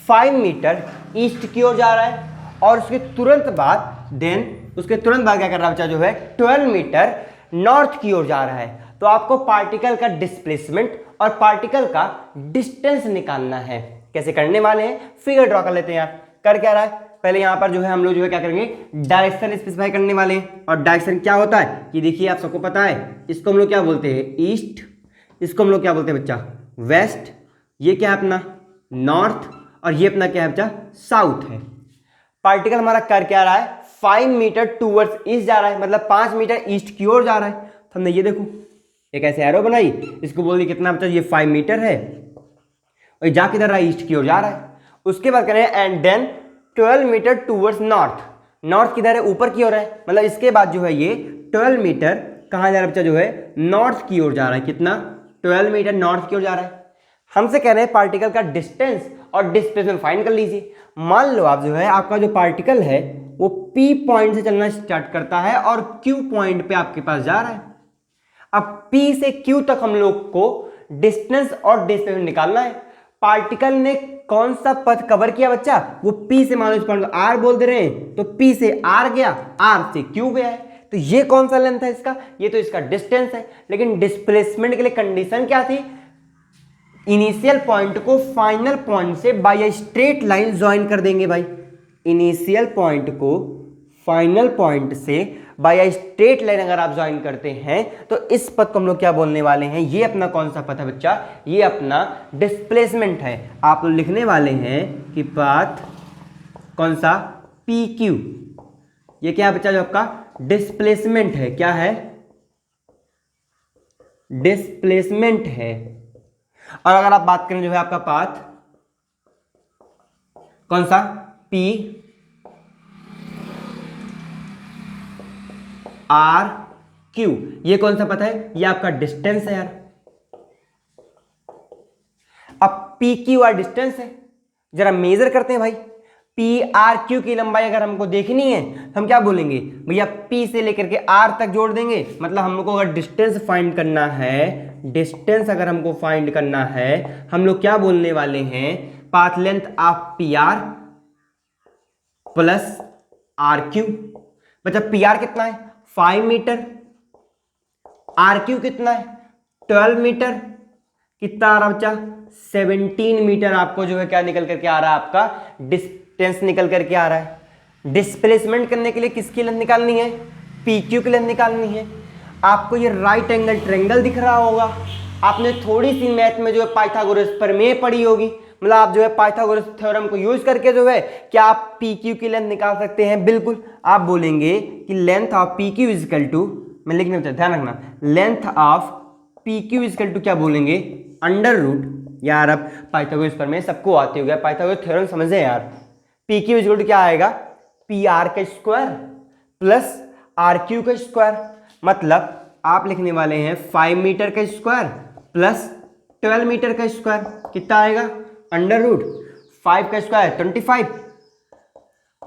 5 मीटर ईस्ट की ओर जा रहा है और उसके तुरंत बाद क्या कर रहा है बच्चा, जो है 12 मीटर नॉर्थ की ओर जा रहा है, तो आपको पार्टिकल का डिस्प्लेसमेंट और पार्टिकल का डिस्टेंस निकालना है। कैसे करने वाले हैं, फिगर ड्रॉ कर लेते हैं। आप कर क्या रहा है, पहले यहां पर जो है हम लोग जो है क्या करेंगे, डायरेक्शन स्पेसिफाई करने वाले हैं। और डायरेक्शन क्या होता है कि देखिए आप सबको पता है, इसको हम लोग क्या बोलते हैं, ईस्ट। इसको हम लोग क्या बोलते हैं बच्चा, वेस्ट। ये क्या है अपना नॉर्थ, और ये अपना क्या है बच्चा, साउथ है। पार्टिकल हमारा कर क्या रहा है, 5 मीटर टूवर्ड्स ईस्ट जा रहा है, मतलब 5 मीटर ईस्ट की ओर जा रहा है। तो हमने ये देखो एक ऐसे एरो बनाई, इसको बोल दी कितना बच्चा, ये 5 मीटर है, और जा किधर रहा है, ईस्ट की ओर जा रहा है। उसके बाद करें and then 12 metre towards north. North किधर है, ऊपर की ओर है, मतलब इसके बाद जो है ये 12 मीटर कहाँ जा रहा है बच्चा, जो है नॉर्थ की ओर जा रहा है। कितना, 12 मीटर नॉर्थ की ओर जा रहा है। हमसे कह रहे हैं पार्टिकल का डिस्टेंस और डिस्प्लेसमेंट फाइंड कर लीजिए। मान लो आप जो है आपका जो पार्टिकल है वो P पॉइंट से चलना स्टार्ट करता है और Q पॉइंट पे आपके पास जा रहा है। अब P से Q तक हम लोग को डिस्टेंस और डिस्प्लेसमेंट निकालना है। पार्टिकल ने कौन सा पथ कवर किया बच्चा, वो P से, मान लो इस पॉइंट को R बोल दे रहे हैं, तो P से R गया, R से Q गया है। तो ये कौन सा लेंथ है इसका, ये तो इसका डिस्टेंस है। लेकिन डिस्प्लेसमेंट के लिए कंडीशन क्या थी, इनिशियल पॉइंट को फाइनल पॉइंट से by a straight line join कर देंगे भाई। इनिशियल पॉइंट को फाइनल पॉइंट से बाय अ स्ट्रेट लाइन अगर आप ज्वाइन करते हैं तो इस पथ को हम लोग क्या बोलने वाले हैं, ये अपना कौन सा पथ है बच्चा, ये अपना डिस्प्लेसमेंट है। आप लोग लिखने वाले हैं कि पाथ कौन सा, PQ। ये क्या है बच्चा, जो आपका डिस्प्लेसमेंट है। क्या है, डिस्प्लेसमेंट है। और अगर आप बात करें जो है आपका पाथ कौन सा, PRQ, ये कौन सा पता है, ये आपका डिस्टेंस है यार। अब PQR डिस्टेंस है, जरा मेजर करते हैं भाई। PRQ की लंबाई अगर हमको देखनी है हम क्या बोलेंगे भैया, P से लेकर के R तक जोड़ देंगे। मतलब हमको अगर डिस्टेंस फाइंड करना है, डिस्टेंस अगर हमको फाइंड करना है, हम लोग क्या बोलने वाले हैं, path length of PR plus RQ। मतलब PR कितना है, 5 मीटर, RQ कितना है, 12 मीटर, कितना आ रहा बच्चा, 17 मीटर। आपको जो है क्या निकल करके आ रहा है, आपका डिस्टेंस निकल करके आ रहा है। डिस्प्लेसमेंट करने के लिए किसकी लेंथ निकालनी है, पी क्यू की लेंथ निकालनी है। आपको ये राइट एंगल ट्रायंगल दिख रहा होगा, आपने थोड़ी सी मैथ में जो है पाइथागोरस प्रमेय पढ़ी होगी, मतलब आप जो है पाइथागोरस थ्योरम को यूज करके जो है क्या आप पी क्यू की लेंथ निकाल सकते हैं। बिल्कुल, आप बोलेंगे कि length of P Q is equal to, मैं लिखने में ध्यान रखना, length of P Q is equal to क्या बोलेंगे, अंडर रूट, यार अब पाइथागोरस प्रमेय सबको आते हो गया, पाइथागोरस थ्योरम समझे यार, P Q is equal to क्या आएगा, पी आर का स्क्वायर प्लस आर क्यू का स्क्वायर, मतलब आप लिखने वाले हैं 5 मीटर का स्क्वायर प्लस 12 मीटर का स्क्वायर, कितना आएगा, अंडर रूट 5 का स्क्वायर 25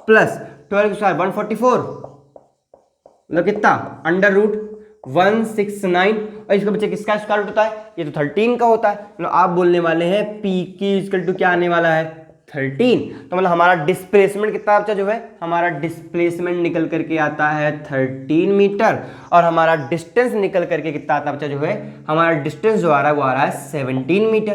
प्लस 12 का स्क्वायर 144, मतलब कितना, अंडर रूट 169, और इसके बच्चे किसका स्क्वायर रूट होता है, ये तो 13 का होता है, मतलब आप बोलने वाले हैं पी क्यू इक्वल टू क्या आने वाला है, 13। तो मतलब हमारा डिस्प्लेसमेंट कितना बच्चा जो है, हमारा डिस्प्लेसमेंट निकल करके आता है 13 मीटर, और हमारा डिस्टेंस निकल करके कितना आता है बच्चा जो है, हमारा डिस्टेंस जो आ रहा है वो आ रहा है 17 मीटर,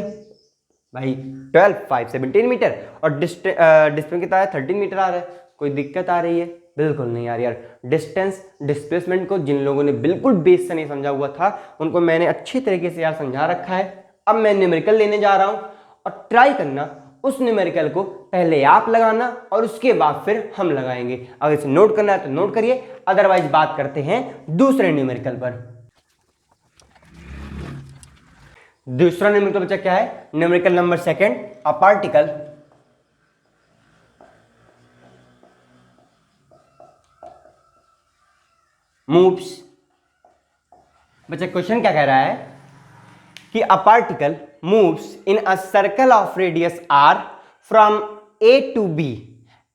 भाई 12 5 17 मीटर, और डिस्टेंस कितना है 13 मीटर आ रहा है। कोई दिक्कत आ रही है, बिल्कुल नहीं आ रही यार। डिस्टेंस डिस्प्लेसमेंट को जिन लोगों ने बिल्कुल बेस से नहीं समझा हुआ था उनको मैंने अच्छी तरीके से यार समझा रखा है। अब मैं न्यूमेरिकल लेने जा रहा हूं, और ट्राई करना उस न्यूमेरिकल को पहले आप लगाना और उसके बाद फिर हम लगाएंगे। अगर इसे नोट करना है तो नोट करिए, अदरवाइज बात करते हैं दूसरे न्यूमेरिकल पर। दूसरा न्यूमेरिकल बच्चा क्या है, न्यूमेरिकल नंबर सेकंड, अ पार्टिकल मूव्स, बच्चा क्वेश्चन क्या कह रहा है कि a particle moves in a circle of radius r from a to b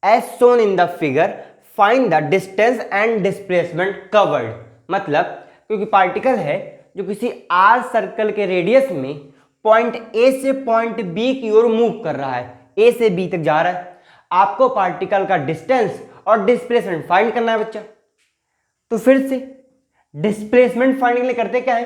as shown in the figure, find the distance and displacement covered। मतलब क्योंकि पार्टिकल है जो किसी r सर्कल के रेडियस में पॉइंट a से पॉइंट b की ओर move कर रहा है, a से b तक जा रहा है, आपको पार्टिकल का डिस्टेंस और डिस्प्लेसमेंट फाइंड करना है बच्चा। तो फिर से डिस्प्लेसमेंट फाइंड के लिए करते क्या है,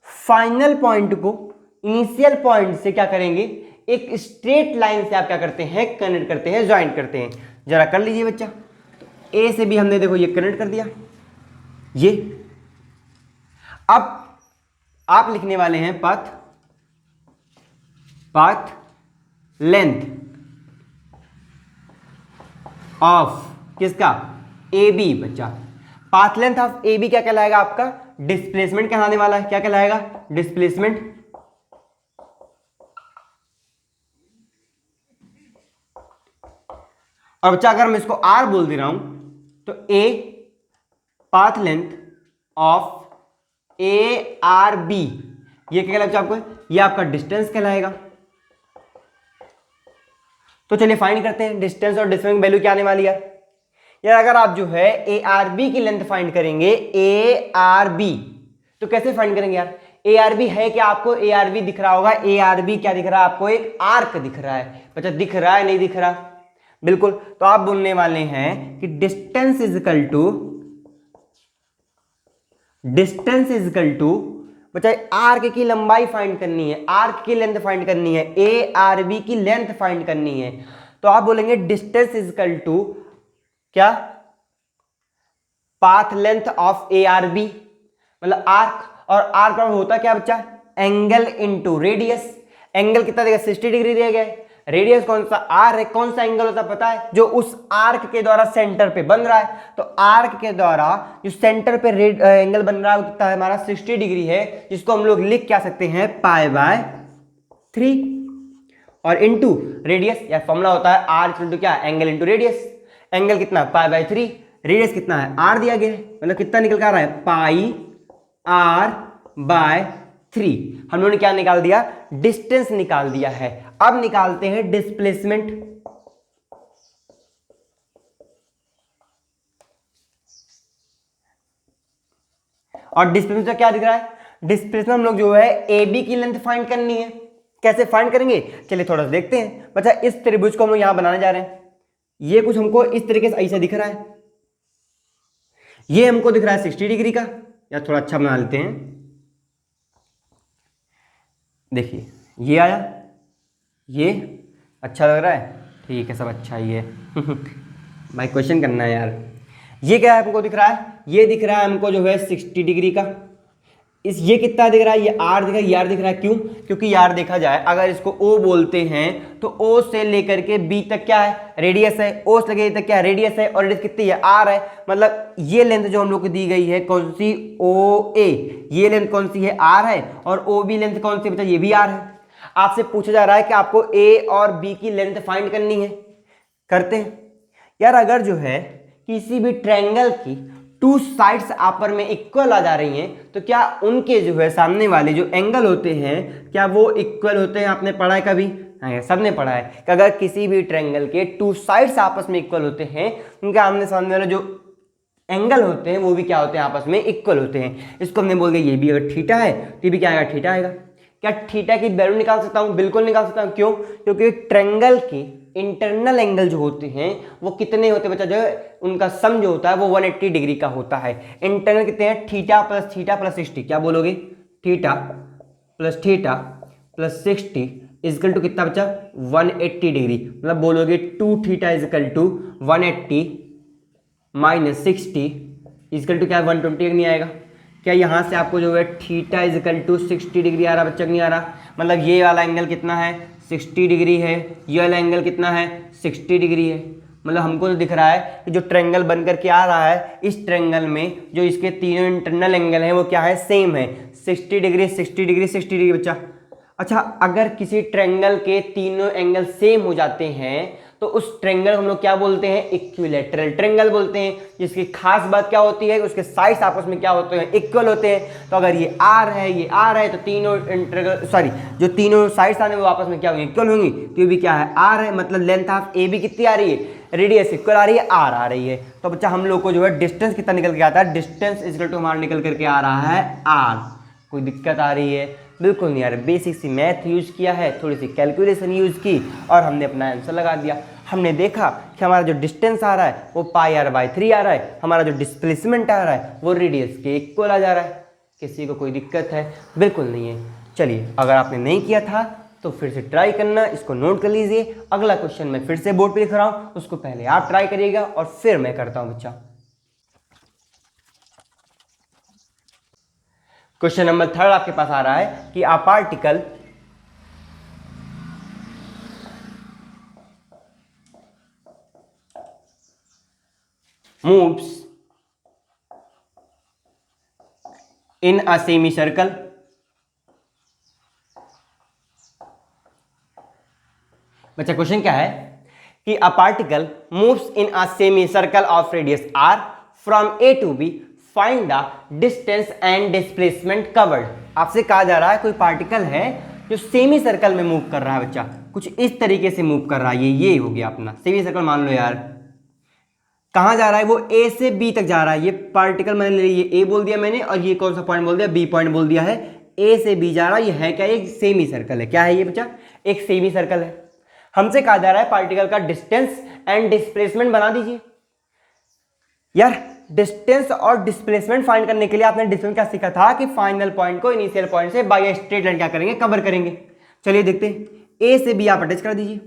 फाइनल पॉइंट को इनिशियल पॉइंट से क्या करेंगे, एक स्ट्रेट लाइन से आप क्या करते हैं, कनेक्ट करते हैं, ज्वाइन करते हैं। जरा कर लीजिए बच्चा, तो ए से भी हमने देखो ये कनेक्ट कर दिया, ये अब आप लिखने वाले हैं पाथ लेंथ ऑफ किसका, ए बी बच्चा, path length of A B क्या कहलाएगा, आपका डिस्प्लेसमेंट कहलाने वाला है, क्या कहलाएगा, डिस्प्लेसमेंट। और बच्चा अगर मैं इसको आर बोल दे रहा हूं तो A path length of A R B, ये क्या कहलाएगा आपको, ये आपका डिस्टेंस कहलाएगा। तो चलिए फाइंड करते हैं डिस्टेंस और डिस्टेंस की वैल्यू क्या आने वाली है यार। अगर आप जो है ए आर बी की लेंथ फाइंड करेंगे, ए आर बी, तो कैसे फाइंड करेंगे यार, ए आर बी है क्या, आपको ए आर बी दिख रहा होगा, ए आर बी क्या दिख रहा है आपको, एक आर्क दिख रहा है बच्चा, दिख रहा है नहीं दिख रहा, बिल्कुल। तो आप बोलने वाले हैं कि डिस्टेंस इज इक्वल टू बच्चा आर्क की लंबाई फाइंड करनी है, आर्क की लेंथ फाइंड करनी है, ए आर बी की लेंथ फाइंड करनी है। तो आप बोलेंगे डिस्टेंस इज इक्वल टू क्या, path length of A R B, मतलब आर्क, और आर्क का होता क्या बच्चा, एंगल इनटू रेडियस। एंगल कितना देगा, 60 डिग्री दिया गया है, रेडियस कौन सा, आर है, कौन सा एंगल होता है पता है, जो उस आर्क के द्वारा सेंटर पे बन रहा है। तो आर्क के द्वारा जो सेंटर पे एंगल बन रहा है वो कितना है हमारा, 60 डिग्री है, जिसको हम लोग लिख क्या सकते हैं, π/3, और इनटू रेडियस, या फॉर्मूला होता है आर इनटू क्या, एंगल इनटू रेडियस। एंगल कितना, π/3, रेडियस कितना है, आर दिया गया है, मतलब कितना निकल कर आ रहा है, πr/3। हम लोगों ने क्या निकाल दिया, डिस्टेंस निकाल दिया है। अब निकालते हैं डिस्प्लेसमेंट। और डिस्प्लेसमेंट क्या दिख रहा है, डिस्प्लेसमेंट हम लोग जो है ए बी की लेंथ फाइंड करनी है। कैसे फाइंड करेंगे, चलिए थोड़ा सा देखते हैं बच्चा। इस त्रिभुज को हम लोग यहां बनाने जा रहे हैं, ये कुछ हमको इस तरीके से ऐसा दिख रहा है, ये हमको दिख रहा है 60 डिग्री का, या थोड़ा अच्छा बना लेते हैं, देखिए ये आया, ये अच्छा लग रहा है, ठीक है सब अच्छा ही है भाई क्वेश्चन करना है यार। ये क्या है हमको दिख रहा है, ये दिख रहा है हमको जो है 60 डिग्री का, ये कितना दिख रहा है, ये आर दिख रहा है, ये आर दिख रहा है। क्यों? क्योंकि यार देखा जाए अगर इसको ओ बोलते हैं तो ओ से लेकर के बी तक क्या है, रेडियस है। ओ से लेकर तक क्या है, रेडियस है, और रेडियस कितनी है, आर है। मतलब ये लेंथ जो हम लोग को दी गई है कौन सी, ओ ए, ये लेंथ कौन सी है, आर है, और ओ बी लेंथ कौन सी बचा, ये भी आर है। आपसे पूछा जा रहा है कि आपको ए और बी की लेंथ फाइंड करनी है, करते हैं यार। अगर जो है किसी भी ट्रायंगल की टू साइड्स आपस में इक्वल आ जा रही हैं तो क्या उनके जो है सामने वाले जो एंगल होते हैं क्या वो इक्वल होते हैं? आपने पढ़ा है कभी? हाँ, सबने पढ़ा है कि अगर किसी भी ट्रायंगल के टू साइड्स आपस में इक्वल होते हैं, उनके आमने सामने वाले जो एंगल होते हैं वो भी क्या होते हैं, आपस में इक्वल होते हैं। इसको हमने बोल दिया ये भी अगर थीटा है तो ये भी क्या आएगा, थीटा आएगा। क्या थीटा की वैल्यू निकाल सकता हूं? बिल्कुल निकाल सकता हूं। क्यों? क्योंकि ट्रायंगल के इंटरनल एंगल जो होते हैं वो कितने होते हैं बच्चा, जो है उनका सम जो होता है वो 180 डिग्री का होता है। इंटरनल कितने हैं, थीटा प्लस 60। क्या बोलोगे, थीटा प्लस 60 इजकल टू कितना बच्चा, 180 डिग्री। मतलब बोलोगे 2 theta is equal to 180 minus 60 is equal to क्या, 120 नहीं आएगा? क्या यहाँ से आपको जो है थीटा इजकल टू 60 डिग्री आ रहा बच्चा, नहीं आ रहा? मतलब ये वाला एंगल कितना है, 60 डिग्री है, ये वाला एंगल कितना है, 60 डिग्री है। मतलब हमको तो दिख रहा है कि जो ट्रायंगल बन करके आ रहा है, इस ट्रायंगल में जो इसके तीनों इंटरनल एंगल हैं वो क्या है, सेम है, 60 डिग्री 60 डिग्री 60 डिग्री बच्चा। अच्छा, अगर किसी ट्रायंगल के तीनों एंगल सेम हो जाते हैं तो उस ट्रायंगल हम लोग क्या बोलते हैं, इक्विलैटरल ट्रायंगल बोलते हैं। जिसकी खास बात क्या होती है, उसके साइड्स आपस में क्या होते हैं, इक्वल होते हैं। तो अगर ये आर है, ये आर है, तो तीनों जो तीनों साइड्स आने वो आपस में क्या होंगे, इक्वल होंगी। तो ये भी क्या है, आर है। मतलब लेंथ ऑफ ए भी कितनी आ रही है, रेडियस इक्वल आ रही है, आर आ रही है। तो बच्चा हम लोग को जो है डिस्टेंस कितना निकल के आता है, डिस्टेंस इक्वल टू हमारा निकल करके आ रहा है आर। कोई दिक्कत आ रही है? बिल्कुल नहीं यार, बेसिक सी मैथ यूज किया है, थोड़ी सी कैलकुलेशन यूज की और हमने अपना आंसर लगा दिया। हमने देखा कि हमारा जो डिस्टेंस आ रहा है वो पाई आर बाई 3 आ रहा है, हमारा जो डिस्प्लेसमेंट आ रहा है वो रेडियस के इक्वल आ जा रहा है। किसी को कोई दिक्कत है? बिल्कुल नहीं है। चलिए, अगर आपने नहीं किया था तो फिर से ट्राई करना, इसको नोट कर लीजिए। अगला क्वेश्चन मैं फिर से बोर्ड पे लिख रहा हूँ, उसको पहले आप ट्राई करिएगा और फिर मैं करता हूँ बच्चा। क्वेश्चन नंबर 3 आपके पास आ रहा है कि a particle moves in a semicircle बच्चा क्वेश्चन क्या है कि a particle moves in a semicircle of radius R from A to B, find the distance and displacement covered. आपसे कहा जा रहा है कोई पार्टिकल है जो सेमी सर्कल में मूव कर रहा है बच्चा, कुछ इस तरीके से मूव कर रहा है। ये हो गया अपना सेमी सर्कल, मान लो यार। कहां जा रहा है वो, ए से बी तक जा रहा है। ये पार्टिकल मैंने ले लिया, ए बोल दिया मैंने, और ये कौन सा पॉइंट बोल दिया, बी पॉइंट बोल दिया है। ए से बी जा रहा है, ये है क्या, एक सेमी सर्कल है। क्या है ये बच्चा, एक सेमी सर्कल है। हमसे कहा जा रहा है पार्टिकल का डिस्टेंस एंड डिस्प्लेसमेंट बना दीजिए। यार डिस्टेंस और डिस्प्लेसमेंट फाइंड करने के लिए आपने डिस्टेंस क्या सीखा था कि फाइनल पॉइंट को इनिशियल पॉइंट से बाय स्ट्रेट लाइन क्या करेंगे, कवर करेंगे। चलिए देखते हैं, ए से बी आप अटैच कर दीजिए।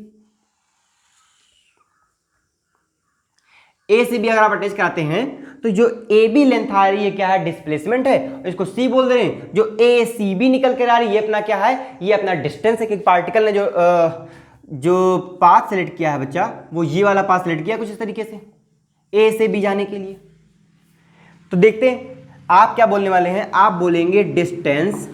ए से बी अगर आप अटैच कराते हैं तो जो ए बी लेंथ आ रही है क्या है, डिस्प्लेसमेंट है। इसको सी बोल दे रहे हैं। जो ए सी बी निकल कर आ रही है ये अपना क्या है, ये अपना डिस्टेंस है। कि पार्टिकल ने जो पाथ सेलेक्ट किया है बच्चा, वो ये वाला पाथ सेलेक्ट किया कुछ इस तरीके से ए से बी जाने के लिए। तो देखते हैं आप क्या बोलने वाले हैं। आप बोलेंगे distance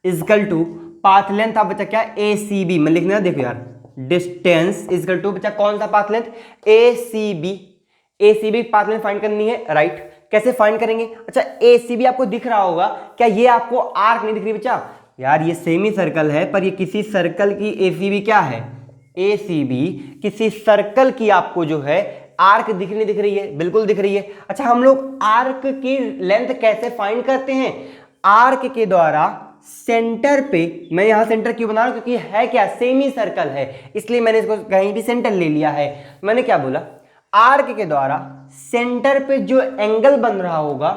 is equal to path length. आप बच्चा क्या, ए सी बी मैं लिखना, देखो यार, डिस्टेंस इजकल टू बच्चा कौन सा path length, A C B. A C B path length find करनी है, राइट। कैसे फाइंड करेंगे? अच्छा, ए सी बी आपको दिख रहा होगा, क्या ये आपको आर्क नहीं दिख रही बच्चा? यार ये सेमी सर्कल है, पर ये किसी सर्कल की ए सी बी क्या है, ए सी बी किसी सर्कल की आपको जो है आर्क दिख रही है, बिल्कुल दिख रही है। अच्छा, हम लोग आर्क की लेंथ कैसे फाइंड करते हैं? आर्क के द्वारा सेंटर पे, मैं यहां सेंटर क्यों बना रहा हूं, क्योंकि है क्या, सेमी सर्कल है, इसलिए मैंने इसको कहीं भी सेंटर ले लिया है। मैंने क्या बोला, आर्क के द्वारा सेंटर पे जो एंगल बन रहा होगा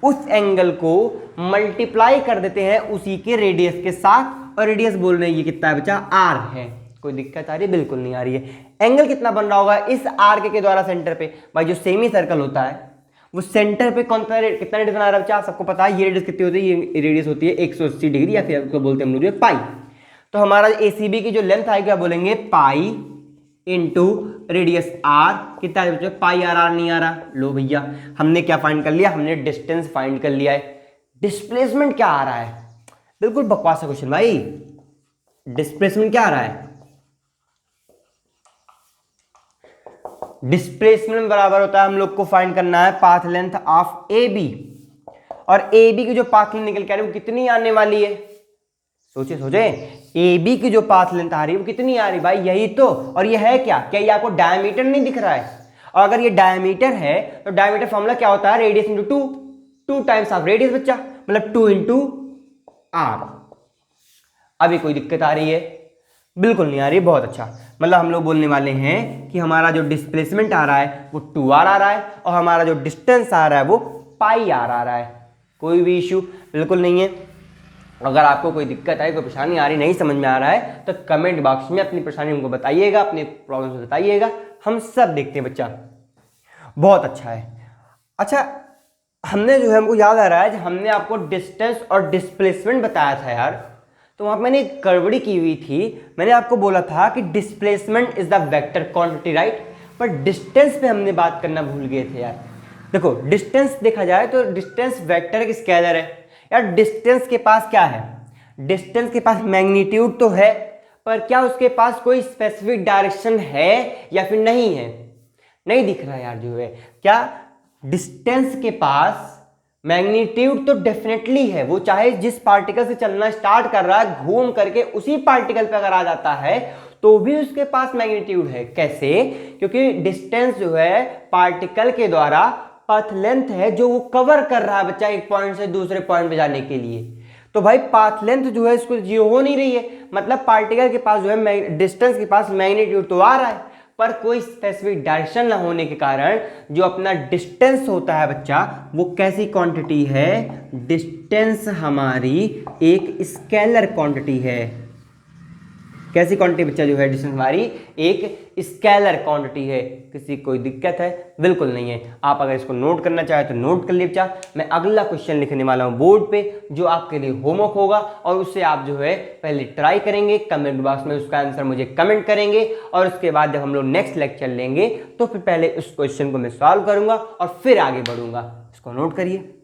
उस एंगल को मल्टीप्लाई कर देते हैं उसी के रेडियस के साथ, और रेडियस बोल रहे हैं ये कितना है बच्चा, आर है। कोई दिक्कत आ रही है? बिल्कुल नहीं आ रही है। एंगल कितना बन रहा होगा इस आर्क के द्वारा सेंटर पे? भाई जो सेमी सर्कल होता है वो सेंटर पे कौन सा कितना रेडियस बना रहा है बच्चा? सबको पता है ये रेडियस कितनी होती है, ये रेडियस होती है 180 डिग्री, या फिर उसको बोलते हैं हम लोग पाई। तो हमारा एसीबी की जो लेंथ आएगी क्या बोलेंगे? Pi into radius R. कितना है बच्चों? पाई आर। आर नहीं आ रहा, लो भैया हमने क्या फाइंड कर लिया? हमने डिस्टेंस फाइंड कर लिया है। डिस्प्लेसमेंट क्या आ रहा है? बिल्कुल बकवास है क्वेश्चन भाई। डिस्प्लेसमेंट क्या आ रहा है? डिस्प्लेसमेंट बराबर होता है, हम लोग को फाइंड करना है path length of A B, और ए बी की जो पाथ लेंथ निकल के आ रही है वो कितनी आने वाली है? सोचे सोचे, ए बी की जो पाथ लेंथ आ रही है वो कितनी आ रही? भाई यही तो। और ये है क्या? क्या ये आपको डायमीटर नहीं दिख रहा है? और अगर ये डायमीटर है तो डायमीटर फॉर्मूला क्या होता है? Radius into two, two times of radius बच्चा, मतलब 2 इंटू आर। अभी कोई दिक्कत आ रही है? बिल्कुल नहीं आ रही। बहुत अच्छा, मतलब हम लोग बोलने वाले हैं कि हमारा जो डिस्प्लेसमेंट आ रहा है वो 2r आ रहा है, और हमारा जो डिस्टेंस आ रहा है वो पाई आर आ रहा है। कोई भी इश्यू बिल्कुल नहीं है। अगर आपको कोई दिक्कत आई, कोई परेशानी आ रही, नहीं समझ में आ रहा है, तो कमेंट बॉक्स में अपनी परेशानी हमको बताइएगा, अपने प्रॉब्लम बताइएगा, हम सब देखते हैं बच्चा। बहुत अच्छा है। अच्छा, हमने जो है, हमको याद आ रहा है, हमने आपको डिस्टेंस और डिस्प्लेसमेंट बताया था यार, तो वहां मैंने एक गड़बड़ी की हुई थी। मैंने आपको बोला था कि displacement is the vector quantity, right? पर डिस्टेंस पे हमने बात करना भूल गए थे यार। देखो डिस्टेंस देखा जाए तो डिस्टेंस वेक्टर एक स्केलर है यार। डिस्टेंस के पास क्या है? डिस्टेंस के पास मैग्नीट्यूड तो है, पर क्या उसके पास कोई स्पेसिफिक डायरेक्शन है या फिर नहीं है? नहीं दिख रहा यार जो है। क्या डिस्टेंस के पास मैग्नीट्यूड तो डेफिनेटली है, वो चाहे जिस पार्टिकल से चलना स्टार्ट कर रहा है घूम करके उसी पार्टिकल पे अगर आ जाता है तो भी उसके पास मैग्नीट्यूड है। कैसे? क्योंकि डिस्टेंस जो है पार्टिकल के द्वारा पाथ लेंथ है जो वो कवर कर रहा है बच्चा, एक पॉइंट से दूसरे पॉइंट पे जाने के लिए। तो भाई पाथ लेंथ जो है इसको जीरो हो नहीं रही है, मतलब पार्टिकल के पास जो है डिस्टेंस के पास मैग्नीट्यूड तो आ रहा है, पर कोई स्पेसिफिक डायरेक्शन ना होने के कारण जो अपना डिस्टेंस होता है बच्चा, वो कैसी क्वांटिटी है? डिस्टेंस हमारी एक स्केलर क्वांटिटी है। कैसी क्वांटिटी बच्चा जो है? डिस्टेंस हमारी एक स्केलर क्वांटिटी है। किसी कोई दिक्कत है? बिल्कुल नहीं है। आप अगर इसको नोट करना चाहे तो नोट कर लीजिए बच्चा। मैं अगला क्वेश्चन लिखने वाला हूं बोर्ड पे, जो आपके लिए होमवर्क होगा, और उससे आप जो है पहले ट्राई करेंगे, कमेंट बॉक्स में उसका आंसर मुझे कमेंट करेंगे, और उसके बाद जब हम लोग नेक्स्ट लेक्चर लेंगे तो फिर पहले उस क्वेश्चन को मैं सॉल्व करूंगा और फिर आगे बढ़ूंगा। इसको नोट करिए।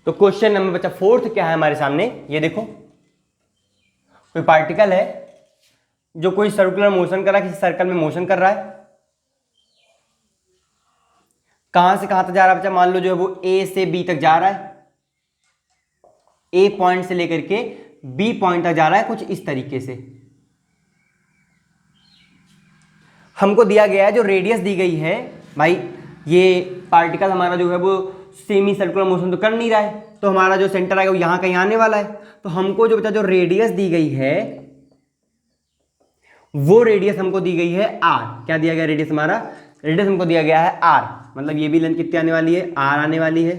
तो क्वेश्चन नंबर बच्चा 4 क्या है हमारे सामने? ये देखो, कोई पार्टिकल है जो कोई सर्कुलर मोशन कर रहा है, किसी सर्कल में मोशन कर रहा है। कहां से कहां तक जा रहा है बच्चा? मान लो जो है वो ए से बी तक जा रहा है, ए पॉइंट से लेकर के बी पॉइंट तक जा रहा है, कुछ इस तरीके से। हमको दिया गया है जो रेडियस दी गई है, भाई ये पार्टिकल हमारा जो है वो सेमी सर्कुलर मोशन तो कर नहीं रहा है, तो हमारा जो सेंटर आएगा वो यहां कहीं आने वाला है। तो हमको जो बच्चा जो रेडियस दी गई है वो रेडियस हमको दी गई है आर। क्या दिया गया? रेडियस हमारा, रेडियस हमको दिया गया है आर, मतलब ये भी लेंथ कितनी आने वाली है? आर आने वाली है।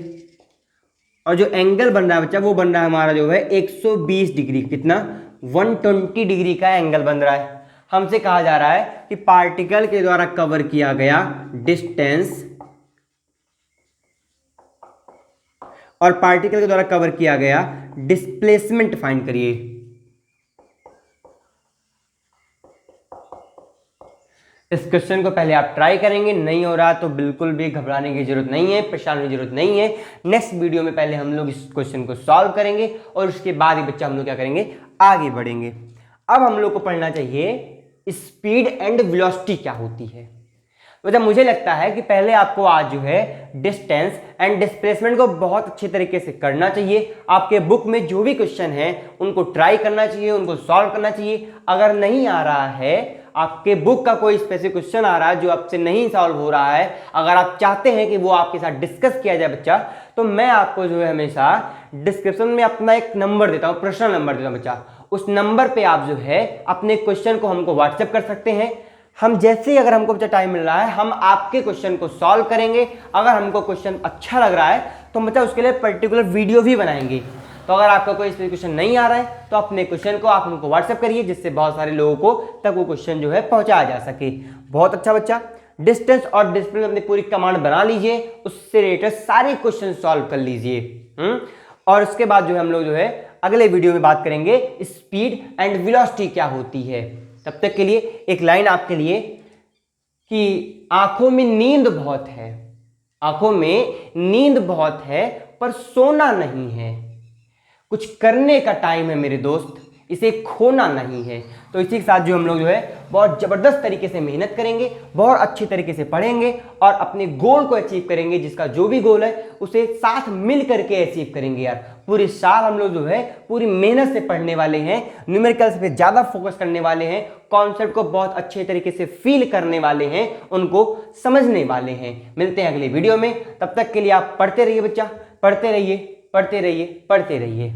और जो एंगल बन रहा है बच्चा वो बन रहा है हमारा जो है 120 डिग्री। कितना? 120 डिग्री का एंगल बन रहा है। हमसे कहा जा रहा है कि पार्टिकल के द्वारा कवर किया गया डिस्टेंस और पार्टिकल के द्वारा कवर किया गया डिस्प्लेसमेंट फाइंड करिए। इस क्वेश्चन को पहले आप ट्राई करेंगे, नहीं हो रहा तो बिल्कुल भी घबराने की जरूरत नहीं है, परेशान होने की जरूरत नहीं है। नेक्स्ट वीडियो में पहले हम लोग इस क्वेश्चन को सॉल्व करेंगे और उसके बाद ही बच्चा हम लोग क्या करेंगे? आगे बढ़ेंगे। अब हम लोग को पढ़ना चाहिए स्पीड एंड वेलोसिटी क्या होती है। तो मुझे लगता है कि पहले आपको आज जो है डिस्टेंस एंड डिस्प्लेसमेंट को बहुत अच्छे तरीके से करना चाहिए। आपके बुक में जो भी क्वेश्चन है उनको ट्राई करना चाहिए, उनको सॉल्व करना चाहिए। अगर नहीं आ रहा है, आपके बुक का कोई स्पेसिफिक क्वेश्चन आ रहा है जो आपसे नहीं सॉल्व हो रहा है, अगर आप चाहते हैं कि वो आपके साथ डिस्कस किया जाए बच्चा, तो मैं आपको जो है हमेशा डिस्क्रिप्शन में अपना एक नंबर देता हूँ, पर्सनल नंबर देता हूँ बच्चा। उस नंबर पे आप जो है अपने क्वेश्चन को हमको व्हाट्सएप कर सकते हैं। हम जैसे ही अगर हमको बच्चा टाइम मिल रहा है हम आपके क्वेश्चन को सॉल्व करेंगे। अगर हमको क्वेश्चन अच्छा लग रहा है तो बच्चा उसके लिए पर्टिकुलर वीडियो भी बनाएंगे। तो अगर आपका कोई क्वेश्चन नहीं आ रहा है तो अपने क्वेश्चन को आप हमको व्हाट्सएप करिए, जिससे बहुत सारे लोगों को तक वो क्वेश्चन जो है पहुंचाया जा सके। बहुत अच्छा बच्चा, डिस्टेंस और डिस्प्ले में अपनी पूरी कमांड बना लीजिए, उससे रिलेटेड सारे क्वेश्चन सॉल्व कर लीजिए। और उसके बाद जो है हम लोग जो है अगले वीडियो में बात करेंगे स्पीड एंड वेलोसिटी क्या होती है। तब तक के लिए एक लाइन आपके लिए कि आंखों में नींद बहुत है, आंखों में नींद बहुत है पर सोना नहीं है। कुछ करने का टाइम है मेरे दोस्त, इसे खोना नहीं है। तो इसी के साथ जो हम लोग जो है बहुत ज़बरदस्त तरीके से मेहनत करेंगे, बहुत अच्छी तरीके से पढ़ेंगे और अपने गोल को अचीव करेंगे। जिसका जो भी गोल है उसे साथ मिल करके अचीव करेंगे यार। पूरे साल हम लोग जो है पूरी मेहनत से पढ़ने वाले हैं, न्यूमेरिकल्स पे ज़्यादा फोकस करने वाले हैं, कॉन्सेप्ट को बहुत अच्छे तरीके से फील करने वाले हैं, उनको समझने वाले हैं। मिलते हैं अगले वीडियो में, तब तक के लिए आप पढ़ते रहिए बच्चा, पढ़ते रहिए, पढ़ते रहिए, पढ़ते रहिए।